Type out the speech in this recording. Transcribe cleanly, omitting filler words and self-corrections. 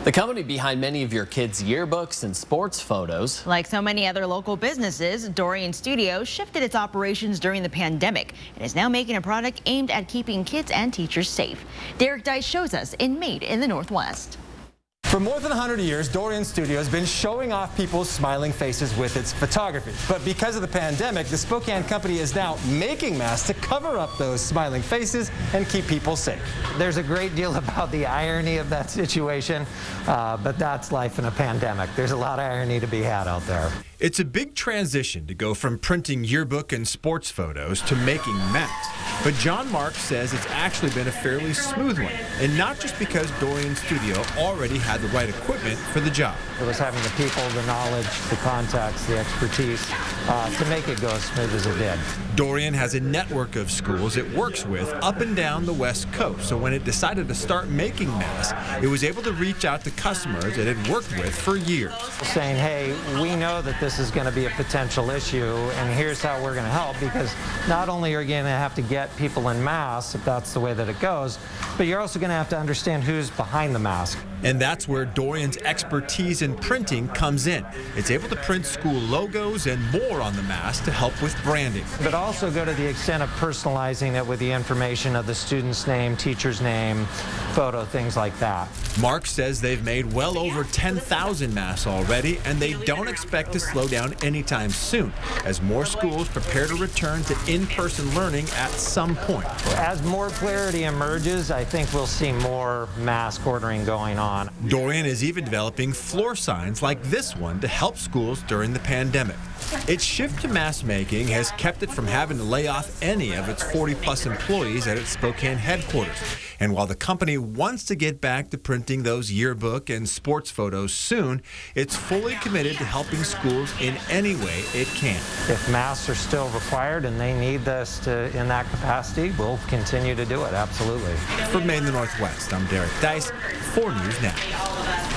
The company behind many of your kids' yearbooks and sports photos. Like so many other local businesses, Dorian Studio shifted its operations during the pandemic and is now making a product aimed at keeping kids and teachers safe. Deis shows us in Made in the Northwest. For more than 100 years, Dorian Studio has been showing off people's smiling faces with its photography. But because of the pandemic, the Spokane company is now making masks to cover up those smiling faces and keep people safe. There's a great deal about the irony of that situation, but that's life in a pandemic. There's a lot of irony to be had out there. It's a big transition to go from printing yearbook and sports photos to making masks. But John Mark says it's actually been a fairly smooth one, and not just because Dorian Studio already had the right equipment for the job. It was having the people, the knowledge, the contacts, the expertise to make it go as smooth as it did. Dorian has a network of schools it works with up and down the West Coast, so when it decided to start making masks, it was able to reach out to customers it had worked with for years. Saying, hey, we know that this is going to be a potential issue, and here's how we're going to help, because not only are you going to have to get people in masks, if that's the way that it goes, but you're also going to have to understand who's behind the mask. And that's where Dorian's expertise in printing comes in. It's able to print school logos and more on the mask to help with branding. But also go to the extent of personalizing it with the information of the student's name, teacher's name, photo, things like that. Mark says they've made well over 10,000 masks already, and they don't expect to slow down anytime soon as more schools prepare to return to in-person learning at some point. As more clarity emerges, I think we'll see more mask ordering going on. Dorian is even developing floor signs like this one to help schools during the pandemic. Its shift to mask making has kept it from having to lay off any of its 40-plus employees at its Spokane headquarters. And while the company wants to get back to printing those yearbook and sports photos soon, it's fully committed to helping schools in any way it can. If masks are still required and they need this in that capacity, we'll continue to do it, absolutely. For Made in the Northwest, I'm Deis, 4 News Now.